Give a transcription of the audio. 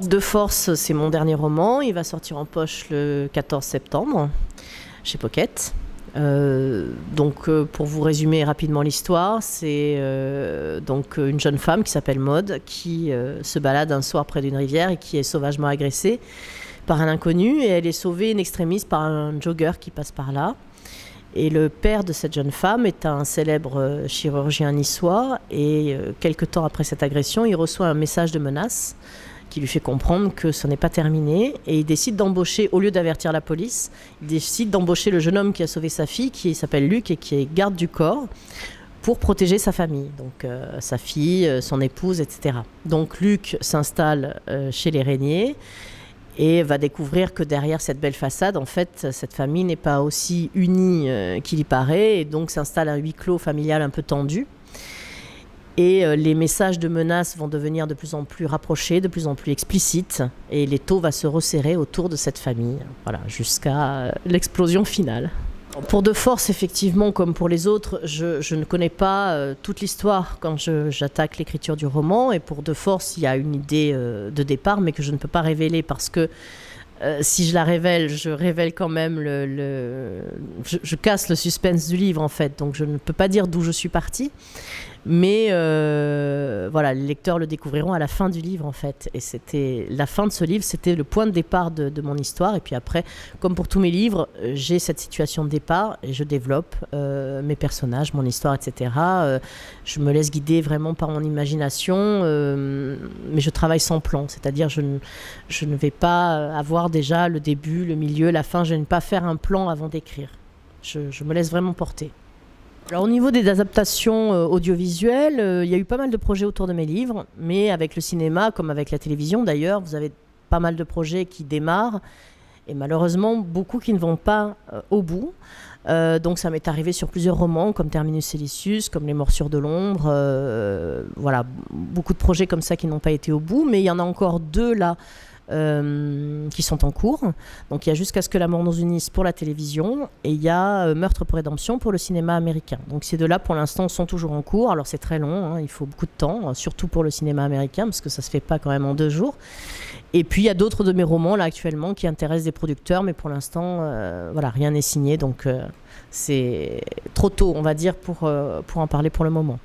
De force, c'est mon dernier roman. Il va sortir en poche le 14 septembre chez Pocket. Pour vous résumer rapidement l'histoire, c'est donc une jeune femme qui s'appelle Maud qui se balade un soir près d'une rivière et qui est sauvagement agressée par un inconnu, et elle est sauvée in extremis par un jogger qui passe par là. Et le père de cette jeune femme est un célèbre chirurgien niçois, et quelque temps après cette agression, il reçoit un message de menace qui lui fait comprendre que ce n'est pas terminé, et il décide d'embaucher, au lieu d'avertir la police, il décide d'embaucher le jeune homme qui a sauvé sa fille, qui s'appelle Luc et qui est garde du corps, pour protéger sa famille, donc sa fille, son épouse, etc. Donc Luc s'installe chez les Régnier et va découvrir que derrière cette belle façade, en fait, cette famille n'est pas aussi unie qu'il y paraît, et donc s'installe un huis clos familial un peu tendu. Et les messages de menaces vont devenir de plus en plus rapprochés, de plus en plus explicites, et l'étau va se resserrer autour de cette famille, voilà, jusqu'à l'explosion finale. Pour De Force, effectivement, comme pour les autres, je ne connais pas toute l'histoire quand j'attaque l'écriture du roman, et pour De Force, il y a une idée de départ, mais que je ne peux pas révéler parce que si je la révèle, je révèle quand même je casse le suspense du livre, en fait, donc je ne peux pas dire d'où je suis partie. Mais voilà, les lecteurs le découvriront à la fin du livre, en fait. Et c'était la fin de ce livre, c'était le point de départ de mon histoire. Et puis après, comme pour tous mes livres, j'ai cette situation de départ et je développe mes personnages, mon histoire, etc. Je me laisse guider vraiment par mon imagination, mais je travaille sans plan. C'est-à-dire, je ne vais pas avoir déjà le début, le milieu, la fin. Je ne vais pas faire un plan avant d'écrire. Je me laisse vraiment porter. Alors, au niveau des adaptations audiovisuelles, il y a eu pas mal de projets autour de mes livres, mais avec le cinéma, comme avec la télévision d'ailleurs, vous avez pas mal de projets qui démarrent, et malheureusement beaucoup qui ne vont pas au bout. Donc ça m'est arrivé sur plusieurs romans, comme Terminus Silicius, comme Les Morsures de l'Ombre, voilà, beaucoup de projets comme ça qui n'ont pas été au bout, mais il y en a encore deux là, qui sont en cours. Donc il y a Jusqu'à ce que la mort nous unisse pour la télévision, et il y a Meurtre pour rédemption pour le cinéma américain. Donc ces deux-là pour l'instant sont toujours en cours. Alors c'est très long, hein, il faut beaucoup de temps, surtout pour le cinéma américain, parce que ça se fait pas quand même en 2 jours. Et puis il y a d'autres de mes romans là actuellement qui intéressent des producteurs, mais pour l'instant voilà, rien n'est signé, donc c'est trop tôt, on va dire, pour en parler pour le moment.